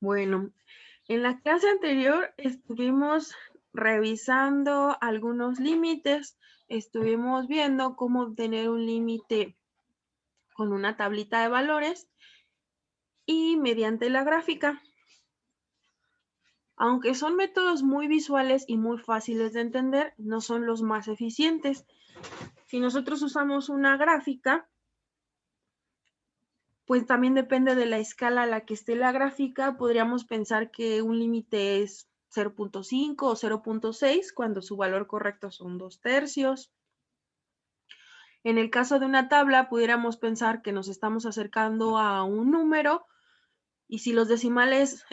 Bueno, en la clase anterior estuvimos revisando algunos límites, estuvimos viendo cómo obtener un límite con una tablita de valores y mediante la gráfica. Aunque son métodos muy visuales y muy fáciles de entender, no son los más eficientes. Si nosotros usamos una gráfica, pues también depende de la escala a la que esté la gráfica. Podríamos pensar que un límite es 0.5 o 0.6 cuando su valor correcto son 2/3. En el caso de una tabla, pudiéramos pensar que nos estamos acercando a un número y si los decimales,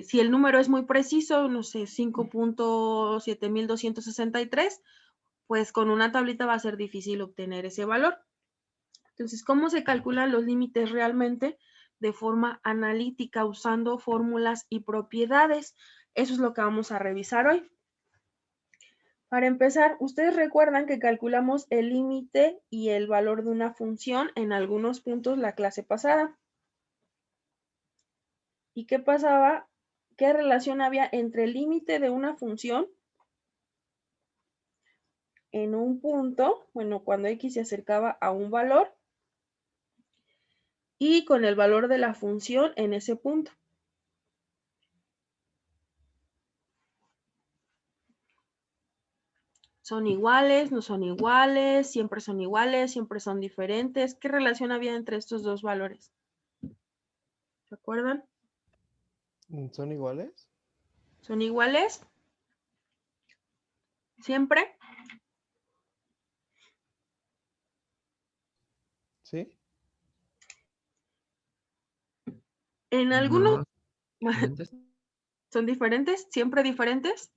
si el número es muy preciso, no sé, 5.7263, pues con una tablita va a ser difícil obtener ese valor. Entonces, ¿cómo se calculan los límites realmente? De forma analítica, usando fórmulas y propiedades. Eso es lo que vamos a revisar hoy. Para empezar, ustedes recuerdan que calculamos el límite y el valor de una función en algunos puntos la clase pasada. ¿Y qué pasaba? ¿Qué relación había entre el límite de una función en un punto, bueno, cuando x se acercaba a un valor, y con el valor de la función en ese punto? ¿Son iguales? ¿No son iguales? ¿Siempre son iguales? ¿Siempre son diferentes? ¿Qué relación había entre estos dos valores? ¿Se acuerdan? ¿Son iguales? ¿Son iguales? ¿Siempre? ¿Sí? En algunos No, diferentes. son diferentes, siempre diferentes.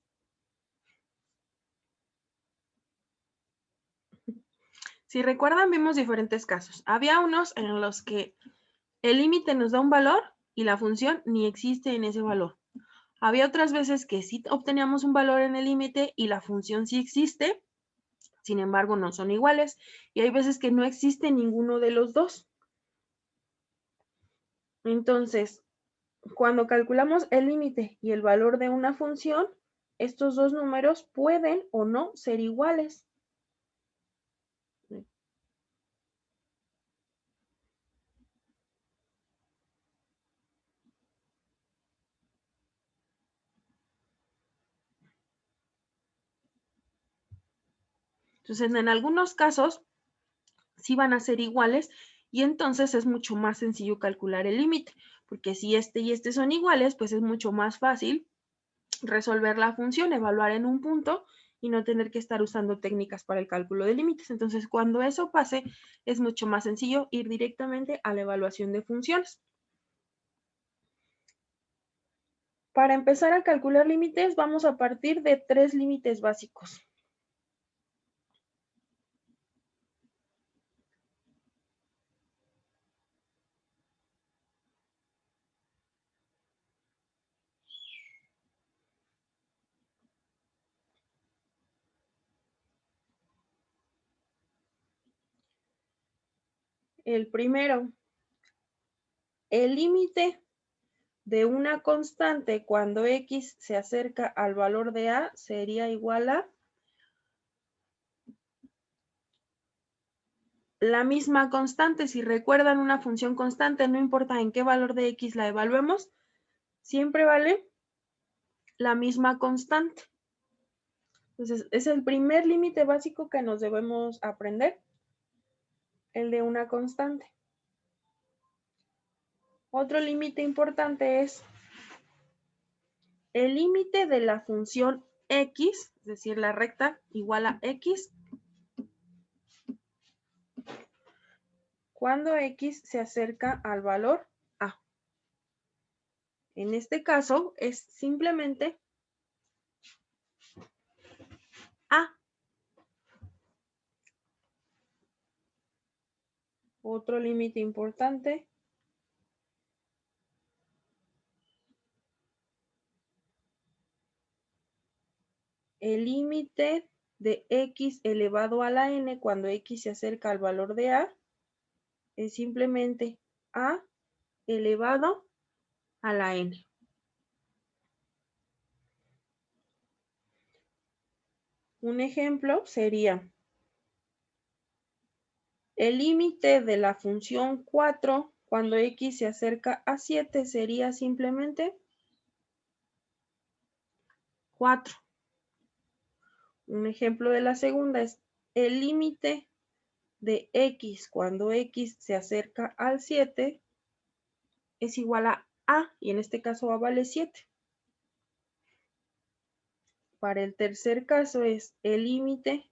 Si recuerdan, vimos diferentes casos. Había unos en los que el límite nos da un valor y la función ni existe en ese valor. Había otras veces que sí obteníamos un valor en el límite y la función sí existe, sin embargo no son iguales. Y hay veces que no existe ninguno de los dos. Entonces, cuando calculamos el límite y el valor de una función, estos dos números pueden o no ser iguales. Entonces, en algunos casos sí van a ser iguales y entonces es mucho más sencillo calcular el límite, porque si este y este son iguales, pues es mucho más fácil resolver la función, evaluar en un punto y no tener que estar usando técnicas para el cálculo de límites. Entonces, cuando eso pase, es mucho más sencillo ir directamente a la evaluación de funciones. Para empezar a calcular límites, vamos a partir de 3 límites básicos. El primero, el límite de una constante cuando x se acerca al valor de a sería igual a la misma constante. Si recuerdan, una función constante, no importa en qué valor de x la evaluemos, siempre vale la misma constante. Entonces, es el primer límite básico que nos debemos aprender, el de una constante. Otro límite importante es el límite de la función x, es decir, la recta igual a x, cuando x se acerca al valor a. En este caso es simplemente a. Otro límite importante, el límite de x elevado a la n cuando x se acerca al valor de a es simplemente a elevado a la n. Un ejemplo sería el límite de la función 4 cuando x se acerca a 7 sería simplemente 4. Un ejemplo de la segunda es el límite de x cuando x se acerca al 7 es igual a y en este caso a vale 7. Para el tercer caso es el límite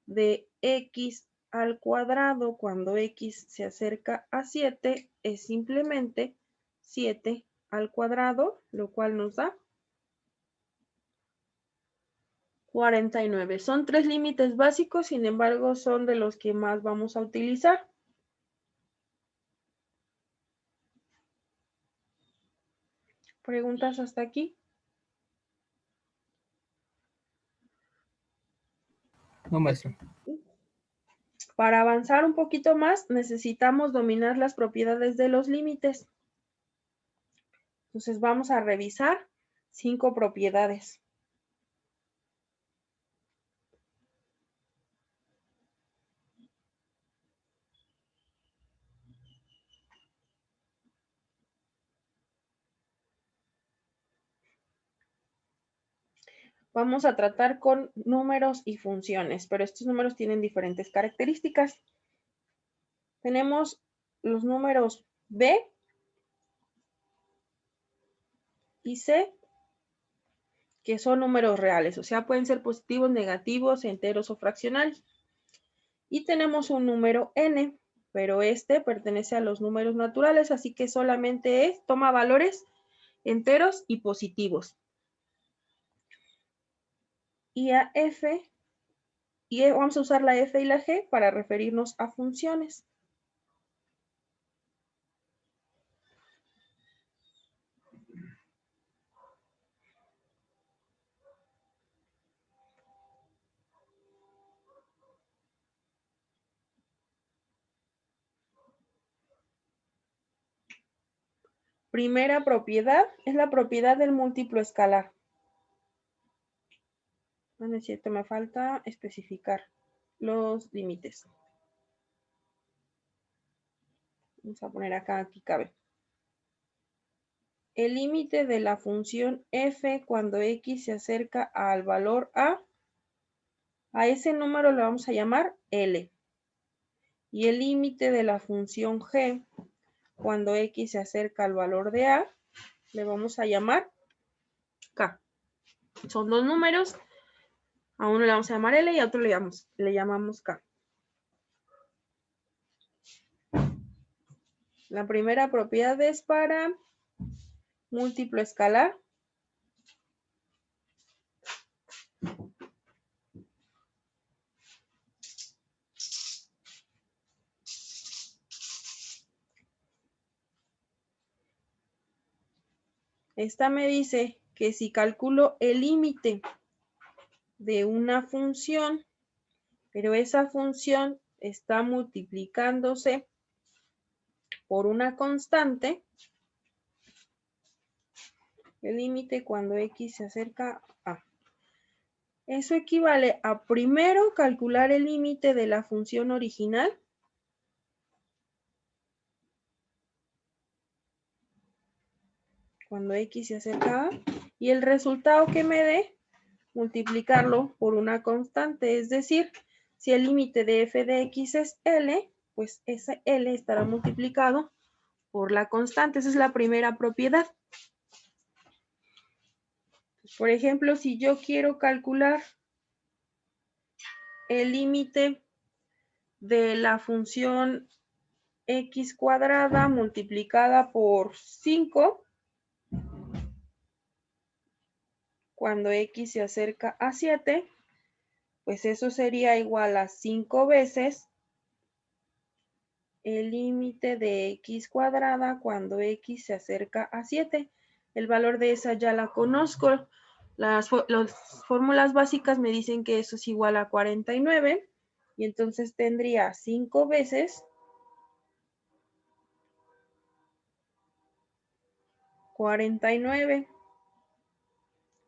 de x al cuadrado cuando x se acerca a 7 es simplemente 7 al cuadrado, lo cual nos da 49. Son 3 límites básicos, sin embargo, son de los que más vamos a utilizar. ¿Preguntas hasta aquí? No, maestro. Para avanzar un poquito más, necesitamos dominar las propiedades de los límites. Entonces vamos a revisar 5 propiedades. Vamos a tratar con números y funciones, pero estos números tienen diferentes características. Tenemos los números b y c, que son números reales, o sea, pueden ser positivos, negativos, enteros o fraccionarios. Y tenemos un número n, pero este pertenece a los números naturales, así que solamente toma valores enteros y positivos. Y a f, y vamos a usar la f y la g para referirnos a funciones. Primera propiedad es la propiedad del múltiplo escalar. No es cierto, me falta especificar los límites. Vamos a poner acá, aquí cabe. El límite de la función f cuando x se acerca al valor a ese número lo vamos a llamar L. Y el límite de la función g cuando x se acerca al valor de a, le vamos a llamar k. Son dos números, a uno le vamos a llamar L y a otro le llamamos k. La primera propiedad es para múltiplo escalar. Esta me dice que si calculo el límite de una función, pero esa función está multiplicándose por una constante, el límite cuando x se acerca a. Eso equivale a primero calcular el límite de la función original cuando x se acerca a, y el resultado que me dé, multiplicarlo por una constante, es decir, si el límite de f de x es L, pues ese L estará multiplicado por la constante. Esa es la primera propiedad. Por ejemplo, si yo quiero calcular el límite de la función x cuadrada multiplicada por 5, cuando x se acerca a 7, pues eso sería igual a 5 veces el límite de x cuadrada cuando x se acerca a 7. El valor de esa ya la conozco. Las fórmulas básicas me dicen que eso es igual a 49. Y entonces tendría 5 veces 49.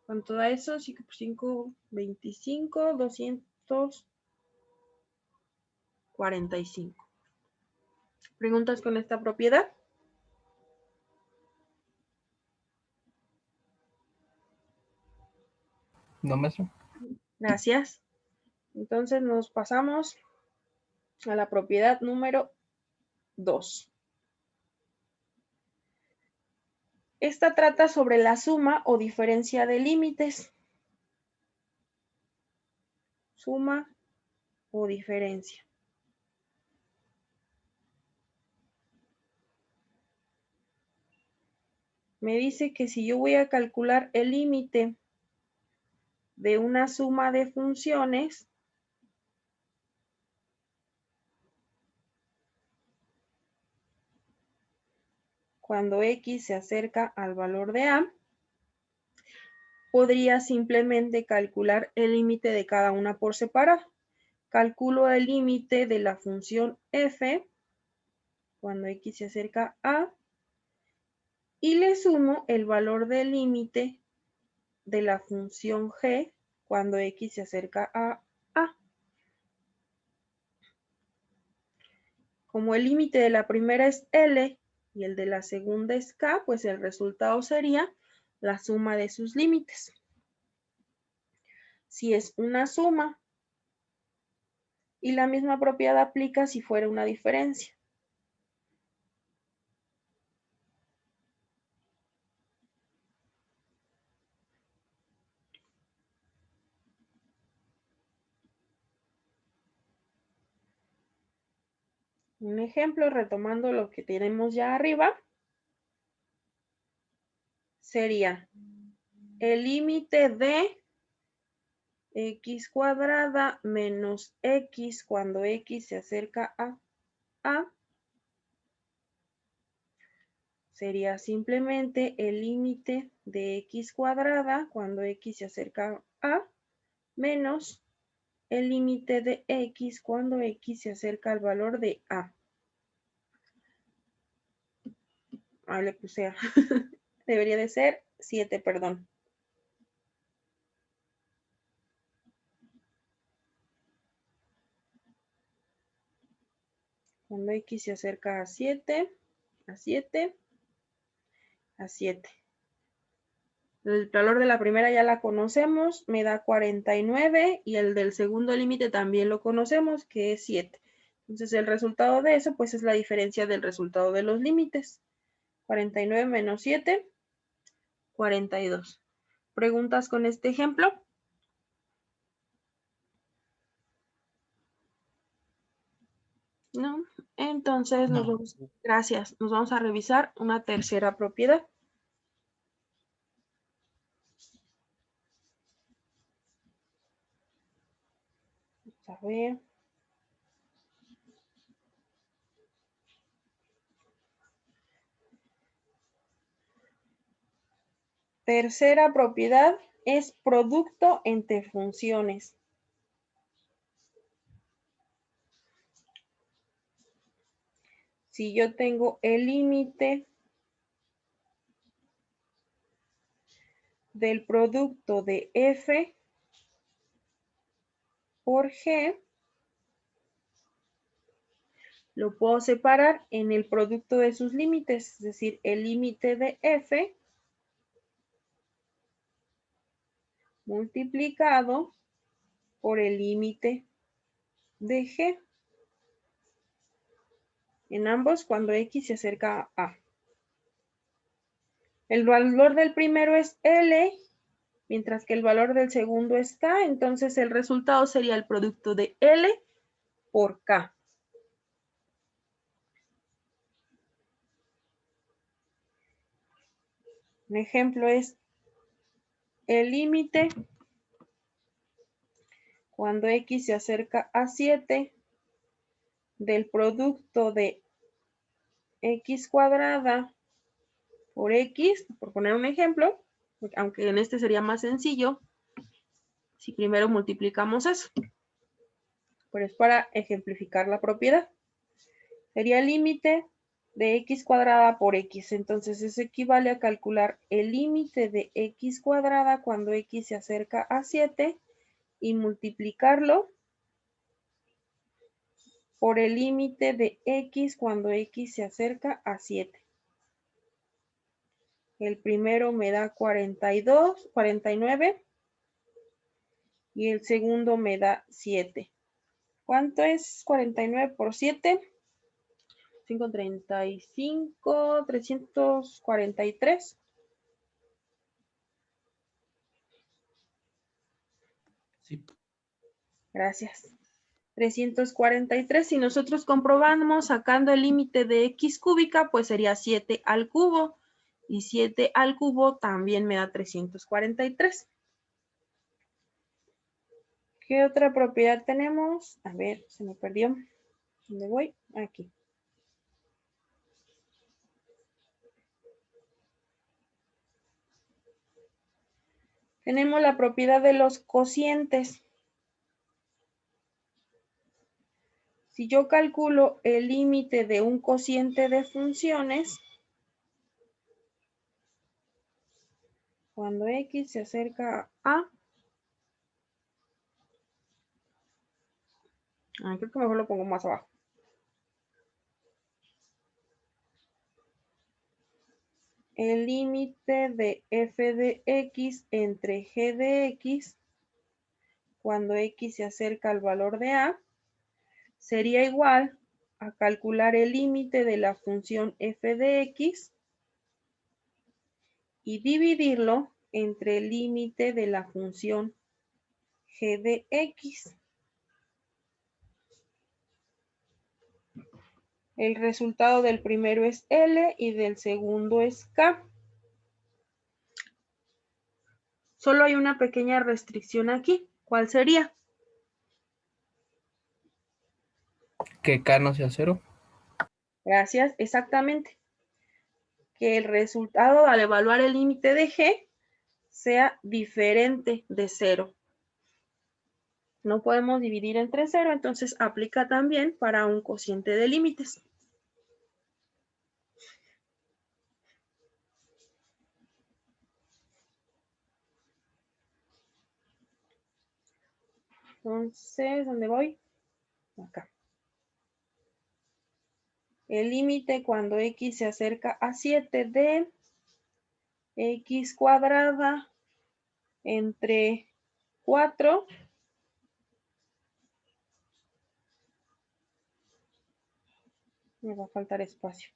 ¿Cuánto da eso? 5 por 5, 25, 245. ¿Preguntas con esta propiedad? No, maestro. Gracias. Entonces nos pasamos a la propiedad número 2. Esta trata sobre la suma o diferencia de límites. Suma o diferencia. Me dice que si yo voy a calcular el límite de una suma de funciones, cuando x se acerca al valor de a, podría simplemente calcular el límite de cada una por separado. Calculo el límite de la función f cuando x se acerca a y le sumo el valor del límite de la función g cuando x se acerca a a. Como el límite de la primera es L y el de la segunda es K, pues el resultado sería la suma de sus límites. Si es una suma, y la misma propiedad aplica si fuera una diferencia. Un ejemplo, retomando lo que tenemos ya arriba, sería el límite de x cuadrada menos x cuando x se acerca a, sería simplemente el límite de x cuadrada cuando x se acerca a menos el límite de x cuando x se acerca al valor de a. Ah, le puse a. Debería de ser 7, perdón. Cuando x se acerca a 7, a 7, a 7. El valor de la primera ya la conocemos, me da 49 y el del segundo límite también lo conocemos, que es 7. Entonces el resultado de eso pues es la diferencia del resultado de los límites. 49 menos 7, 42. ¿Preguntas con este ejemplo? No. Entonces No. gracias. Nos vamos a revisar una tercera propiedad. Vamos a ver. Tercera propiedad es producto entre funciones. Si yo tengo el límite del producto de f por g, lo puedo separar en el producto de sus límites, es decir, el límite de f multiplicado por el límite de g. En ambos cuando x se acerca a a. El valor del primero es L, mientras que el valor del segundo es K, entonces el resultado sería el producto de L por K. Un ejemplo es el límite cuando x se acerca a 7 del producto de x cuadrada por x, por poner un ejemplo, aunque en este sería más sencillo, si primero multiplicamos eso. Pero es para ejemplificar la propiedad. Sería el límite de x cuadrada por x. Entonces eso equivale a calcular el límite de x cuadrada cuando x se acerca a 7 y multiplicarlo por el límite de x cuando x se acerca a 7. El primero me da 49 y el segundo me da 7. ¿Cuánto es 49 por 7? 535, 343. Sí. Gracias. 343. Si nosotros comprobamos sacando el límite de x cúbica, pues sería 7 al cubo. Y 7 al cubo también me da 343. ¿Qué otra propiedad tenemos? A ver, se me perdió. ¿Dónde voy? Aquí. Tenemos la propiedad de los cocientes. Si yo calculo el límite de un cociente de funciones, cuando x se acerca a... creo que mejor lo pongo más abajo. El límite de f de x entre g de x, cuando x se acerca al valor de a, sería igual a calcular el límite de la función f de x y dividirlo entre el límite de la función g de x. El resultado del primero es L y del segundo es K. Solo hay una pequeña restricción aquí. ¿Cuál sería? Que K no sea 0. Gracias, exactamente. Que el resultado al evaluar el límite de G sea diferente de 0. No podemos dividir entre 0, entonces aplica también para un cociente de límites. Entonces, ¿dónde voy? Acá. El límite cuando x se acerca a 7 de x cuadrada entre 4 me va a faltar espacio.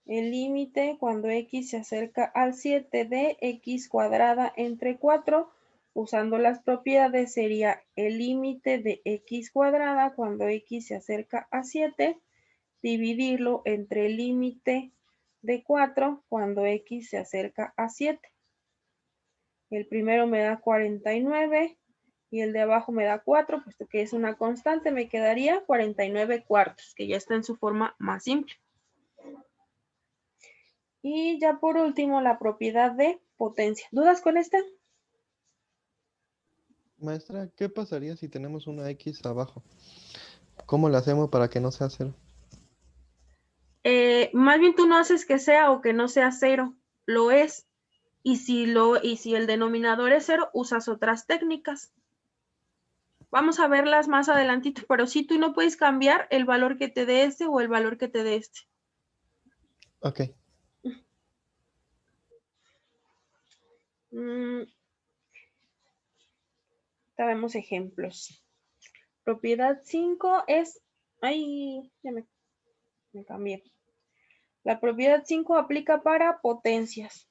El límite cuando x se acerca al 7 de x cuadrada entre 4, usando las propiedades, sería el límite de x cuadrada cuando x se acerca a 7, dividirlo entre el límite de 4 cuando x se acerca a 7. El primero me da 49 y el de abajo me da 4, puesto que es una constante, me quedaría 49 cuartos, que ya está en su forma más simple. Y ya por último, la propiedad de potencia. ¿Dudas con esta? Maestra, ¿qué pasaría si tenemos una X abajo? ¿Cómo lo hacemos para que no sea 0? Más bien tú no haces que sea o que no sea 0, lo es. Y si el denominador es 0, usas otras técnicas. Vamos a verlas más adelantito, pero sí tú no puedes cambiar el valor que te dé este o el valor que te dé este. Ok. Vemos ejemplos. Propiedad 5 es... Ay, ya me cambié. La propiedad 5 aplica para potencias.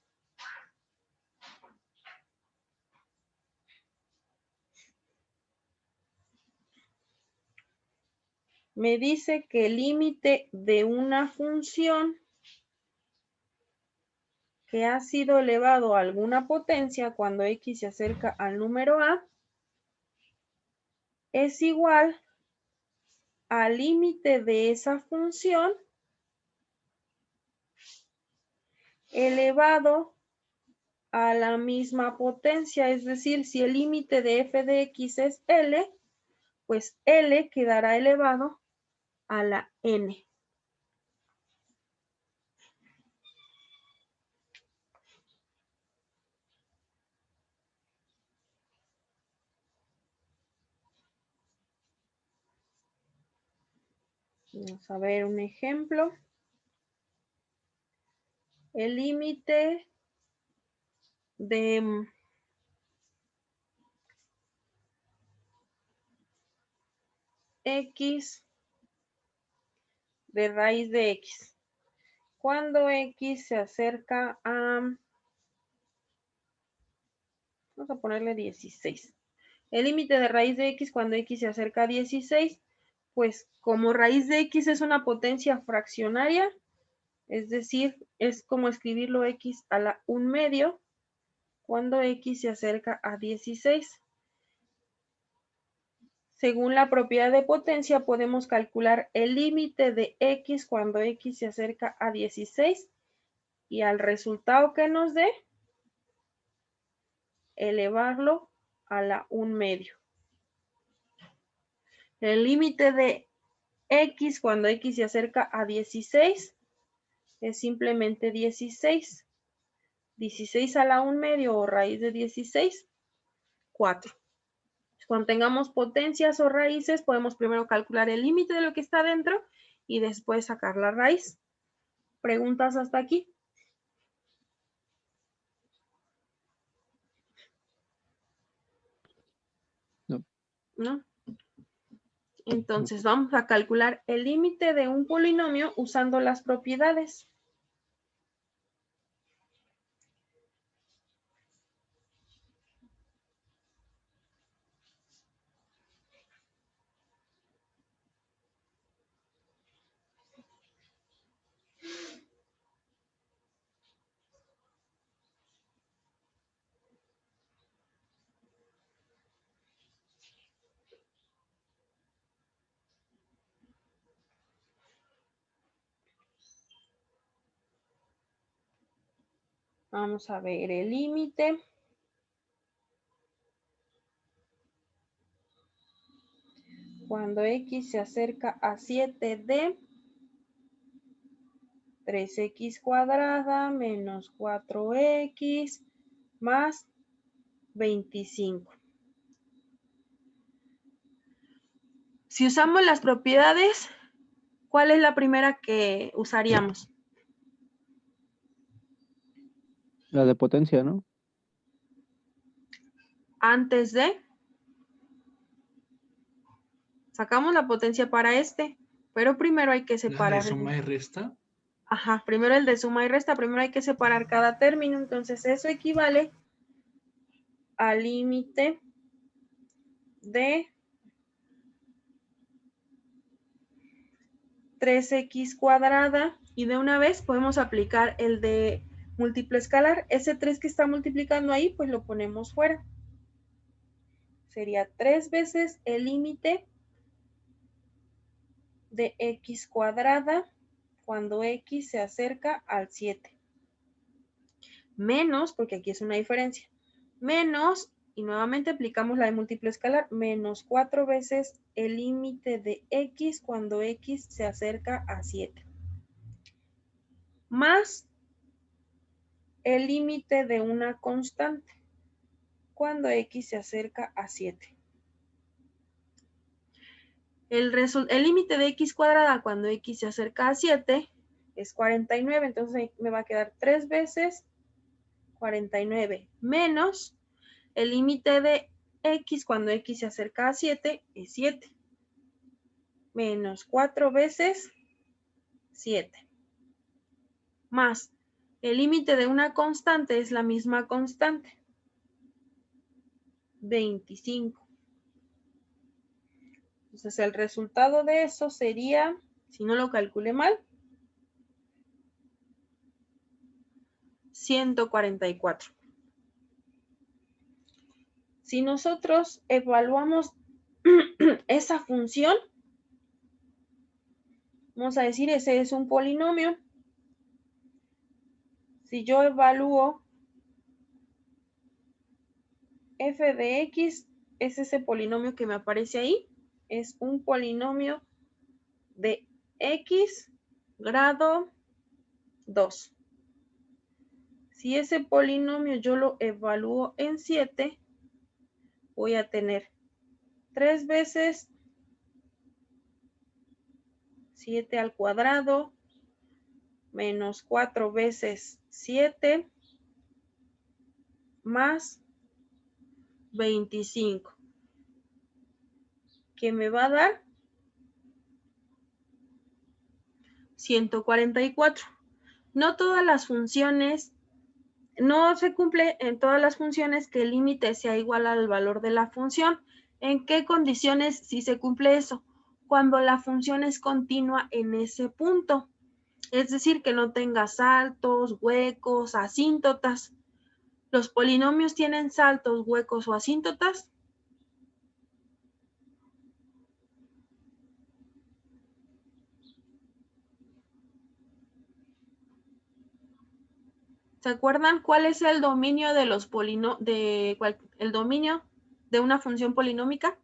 Me dice que el límite de una función que ha sido elevado a alguna potencia cuando x se acerca al número a es igual al límite de esa función elevado a la misma potencia. Es decir, si el límite de f de x es L, pues L quedará elevado a la N. Vamos a ver un ejemplo. El límite de x de raíz de x. Cuando x se acerca a, vamos a ponerle 16. El límite de raíz de x cuando x se acerca a 16, pues como raíz de x es una potencia fraccionaria, es decir, es como escribirlo x a la 1/2 cuando x se acerca a 16. Según la propiedad de potencia, podemos calcular el límite de x cuando x se acerca a 16 y al resultado que nos dé, elevarlo a la 1/2. El límite de x cuando x se acerca a 16 es simplemente 16. 16 a la 1/2 o raíz de 16, 4. Cuando tengamos potencias o raíces, podemos primero calcular el límite de lo que está dentro y después sacar la raíz. ¿Preguntas hasta aquí? No. ¿No? Entonces vamos a calcular el límite de un polinomio usando las propiedades. Vamos a ver el límite. Cuando x se acerca a 7d, 3x cuadrada menos 4x más 25. Si usamos las propiedades, ¿cuál es la primera que usaríamos? La de potencia, ¿no? Antes de, sacamos la potencia para este, pero primero hay que ¿La separar. de suma y resta? Ajá, primero el de suma y resta, primero hay que separar cada término, entonces eso equivale al límite de 3x cuadrada y de una vez podemos aplicar el de múltiplo escalar. Ese 3 que está multiplicando ahí, pues lo ponemos fuera. Sería 3 veces el límite de x cuadrada cuando x se acerca al 7. Menos, porque aquí es una diferencia, menos, y nuevamente aplicamos la de múltiplo escalar, menos 4 veces el límite de x cuando x se acerca a 7. Más el límite de una constante cuando x se acerca a 7. El límite de x cuadrada cuando x se acerca a 7 es 49, entonces me va a quedar 3 veces 49 menos el límite de x cuando x se acerca a 7 es 7. Menos 4 veces 7. Más el límite de una constante es la misma constante. 25. Entonces el resultado de eso sería, si no lo calculé mal, 144. Si nosotros evaluamos esa función, vamos a decir, ese es un polinomio. Si yo evalúo f de x, es ese polinomio que me aparece ahí. es un polinomio de x grado 2. Si ese polinomio yo lo evalúo en 7, voy a tener 3 veces 7 al cuadrado menos 4 veces 7 más 25, que me va a dar 144. No todas las funciones, no se cumple en todas las funciones que el límite sea igual al valor de la función. ¿En qué condiciones sí se cumple eso? Cuando la función es continua en ese punto. Es decir, que no tenga saltos, huecos, asíntotas. ¿Los polinomios tienen saltos, huecos o asíntotas? ¿Se acuerdan cuál es el dominio de los el dominio de una función polinómica?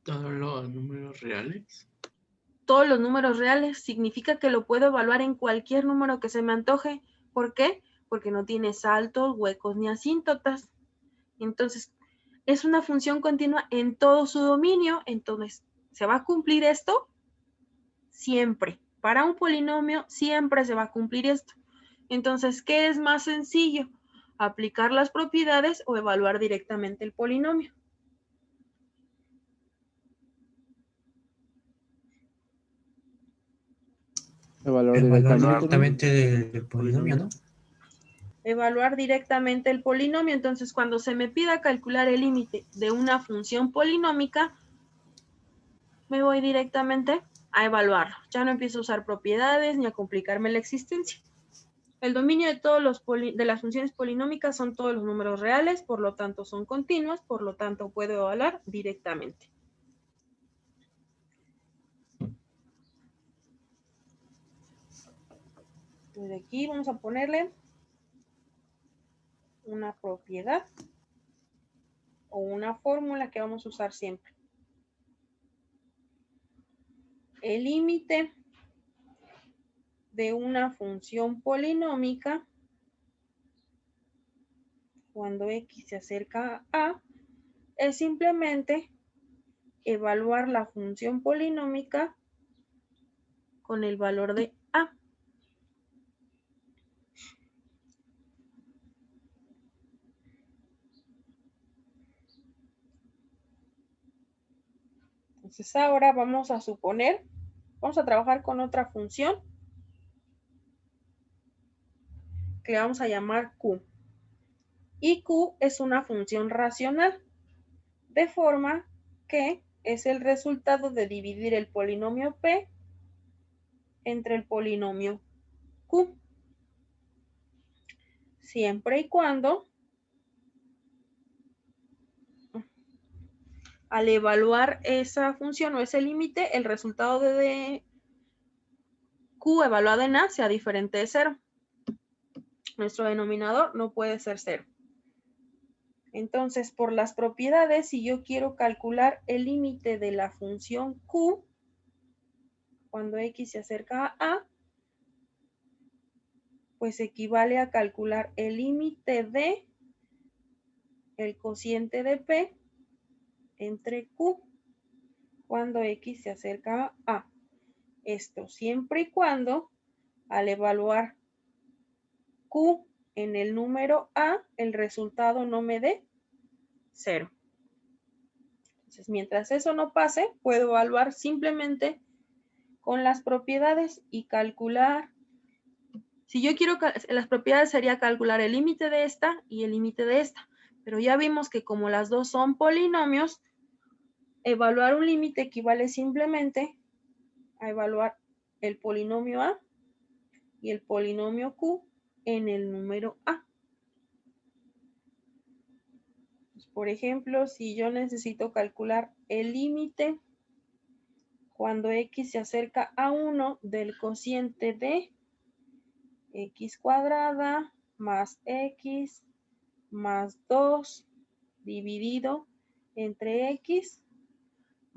Todos los números reales. Todos los números reales. Significa que lo puedo evaluar en cualquier número que se me antoje. ¿Por qué? Porque no tiene saltos, huecos ni asíntotas. Entonces, es una función continua en todo su dominio. Entonces, ¿se va a cumplir esto? Siempre. Para un polinomio siempre se va a cumplir esto. Entonces, ¿qué es más sencillo? ¿Aplicar las propiedades o evaluar directamente el polinomio? Evaluar Directamente el polinomio, ¿no? Evaluar directamente el polinomio. Entonces, cuando se me pida calcular el límite de una función polinómica, me voy directamente a evaluarlo. Ya no empiezo a usar propiedades ni a complicarme la existencia. El dominio de todos de las funciones polinómicas son todos los números reales, por lo tanto son continuas, por lo tanto puedo evaluar directamente. Desde aquí vamos a ponerle una propiedad o una fórmula que vamos a usar siempre. El límite de una función polinómica cuando x se acerca a a es simplemente evaluar la función polinómica con el valor de a. Entonces ahora vamos a suponer, vamos a trabajar con otra función que vamos a llamar q. Y q es una función racional, de forma que es el resultado de dividir el polinomio p entre el polinomio q, siempre y cuando al evaluar esa función o ese límite, el resultado de q evaluado en a sea diferente de 0. Nuestro denominador no puede ser 0. Entonces, por las propiedades, si yo quiero calcular el límite de la función q, cuando x se acerca a a, pues equivale a calcular el límite de el cociente de p entre q, cuando x se acerca a a. Esto siempre y cuando, al evaluar q en el número a, el resultado no me dé 0. Entonces, mientras eso no pase, puedo evaluar simplemente con las propiedades y calcular. Si yo quiero, las propiedades sería calcular el límite de esta y el límite de esta. Pero ya vimos que como las dos son polinomios, evaluar un límite equivale simplemente a evaluar el polinomio a y el polinomio q en el número a. Por ejemplo, si yo necesito calcular el límite cuando x se acerca a 1 del cociente de x cuadrada más x más 2 dividido entre x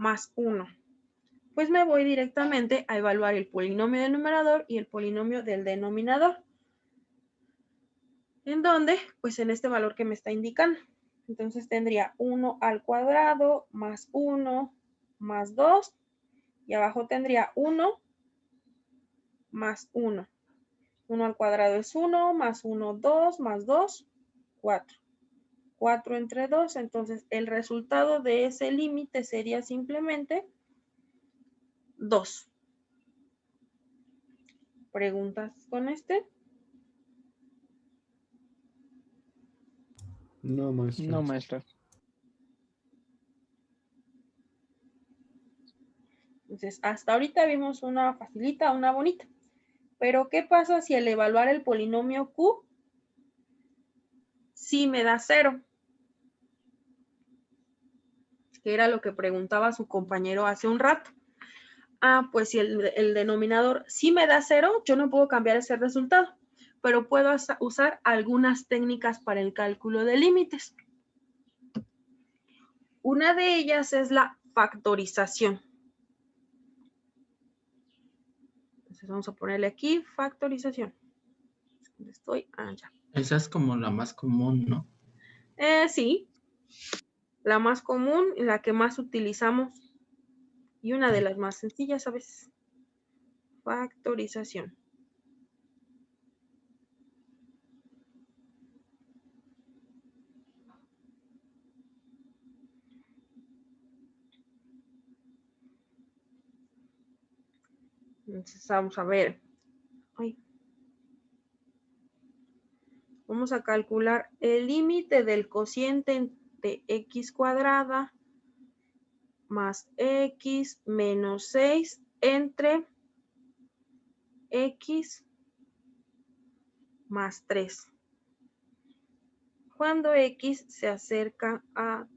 más 1. Pues me voy directamente a evaluar el polinomio del numerador y el polinomio del denominador. ¿En dónde? Pues en este valor que me está indicando. Entonces tendría 1 al cuadrado más 1 más 2. Y abajo tendría 1 más 1. 1 al cuadrado es 1, más 1, 2, más 2, 4. 4 entre 2, entonces el resultado de ese límite sería simplemente 2. ¿Preguntas con este? No, maestra. No, maestra. Entonces, hasta ahorita vimos una facilita, una bonita. Pero, ¿qué pasa si al evaluar el polinomio Q sí me da 0? Que era lo que preguntaba su compañero hace un rato. Ah, pues si el denominador sí me da 0, yo no puedo cambiar ese resultado, pero puedo usar algunas técnicas para el cálculo de límites. Una de ellas es la factorización. Entonces vamos a ponerle aquí factorización. ¿Dónde estoy? Ah, ya. Esa es como la más común, ¿no? Sí, la más común y la que más utilizamos y una de las más sencillas a veces. Factorización. Entonces vamos a ver. Vamos a calcular el límite del cociente de x cuadrada más x menos 6 entre x más 3. Cuando x se acerca a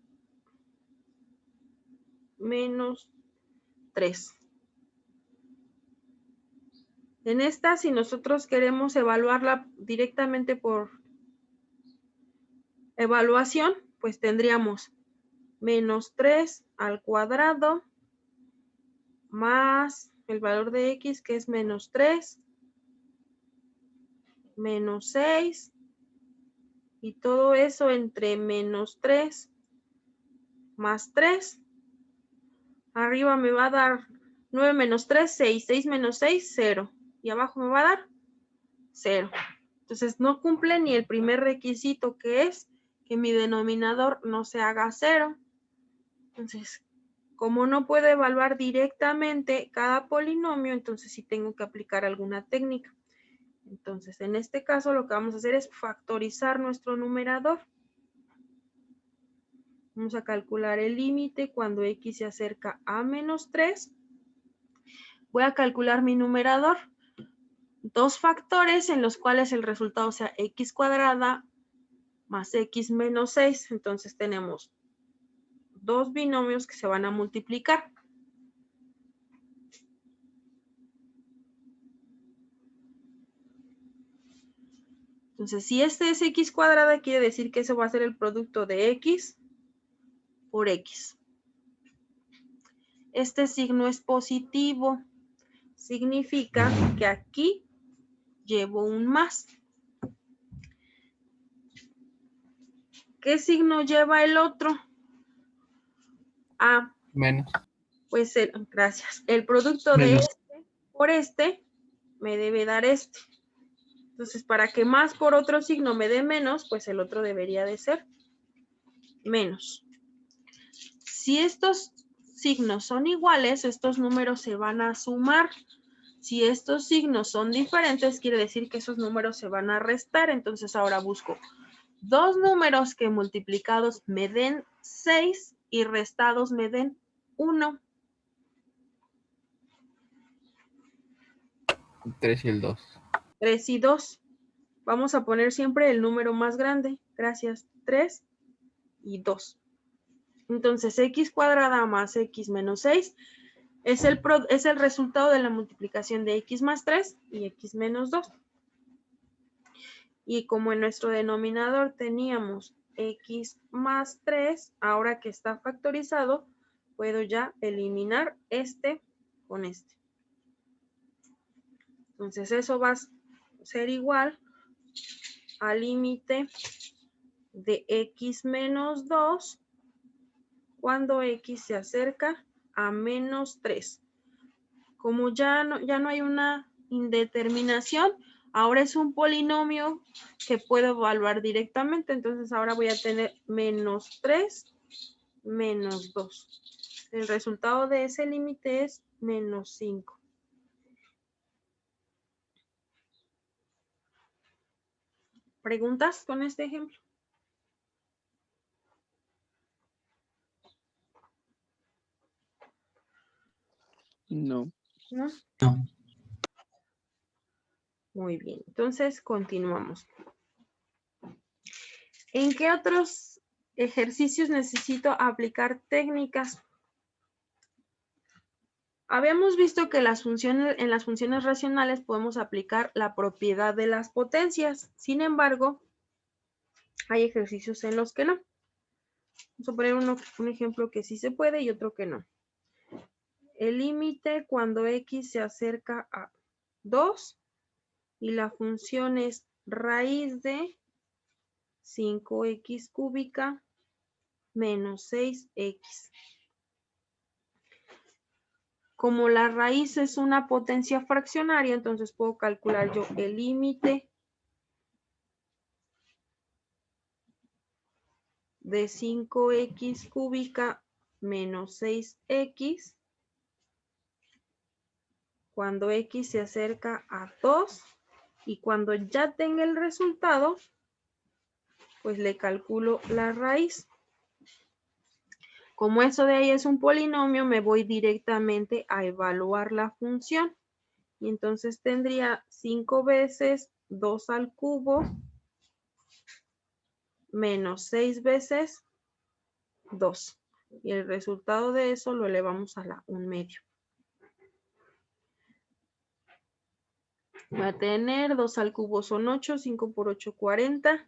menos 3. En esta, si nosotros queremos evaluarla directamente por evaluación, pues tendríamos menos 3 al cuadrado más el valor de x, que es menos 3, menos 6, y todo eso entre menos 3 más 3. Arriba me va a dar 9 menos 3, 6. 6 menos 6, 0. Y abajo me va a dar 0. Entonces no cumple ni el primer requisito, que es que mi denominador no se haga 0. Entonces, como no puedo evaluar directamente cada polinomio, entonces sí tengo que aplicar alguna técnica. Entonces, en este caso lo que vamos a hacer es factorizar nuestro numerador. Vamos a calcular el límite cuando x se acerca a menos 3. Voy a calcular mi numerador. Dos factores en los cuales el resultado sea x cuadrada más x menos 6. Entonces tenemos dos binomios que se van a multiplicar. Entonces, si este es x cuadrada, quiere decir que eso va a ser el producto de x por x. Este signo es positivo. Significa que aquí llevo un más. ¿Qué signo lleva el otro? Ah, Menos. pues gracias. El producto de este por este me debe dar este. Entonces, para que más por otro signo me dé menos, pues el otro debería de ser menos. Si estos signos son iguales, estos números se van a sumar. Si estos signos son diferentes, quiere decir que esos números se van a restar. Entonces, ahora busco dos números que multiplicados me den 6 y restados me den 1. 3 y el 2. 3 y 2. Vamos a poner siempre el número más grande. Gracias. 3 y 2. Entonces, x cuadrada más x menos 6 es el resultado de la multiplicación de x más 3 y x menos 2. Y como en nuestro denominador teníamos x más 3, ahora que está factorizado, puedo ya eliminar este con este. Entonces eso va a ser igual al límite de x menos 2 cuando x se acerca a menos 3. Como ya no hay una indeterminación, ahora es un polinomio que puedo evaluar directamente. Entonces ahora voy a tener menos 3 menos 2. El resultado de ese límite es menos 5. ¿Preguntas con este ejemplo? No. ¿No? No. Muy bien, entonces continuamos. ¿En qué otros ejercicios necesito aplicar técnicas? Habíamos visto que en las funciones racionales podemos aplicar la propiedad de las potencias. Sin embargo, hay ejercicios en los que no. Vamos a poner un ejemplo que sí se puede y otro que no. El límite cuando x se acerca a 2 y la función es raíz de 5x cúbica menos 6x. Como la raíz es una potencia fraccionaria, entonces puedo calcular yo el límite de 5x cúbica menos 6x cuando x se acerca a 2 y cuando ya tenga el resultado, pues le calculo la raíz. Como eso de ahí es un polinomio, me voy directamente a evaluar la función. Y entonces tendría 5 veces 2 al cubo menos 6 veces 2. Y el resultado de eso lo elevamos a la 1/2. Voy a tener 2 al cubo son 8, 5 por 8, 40.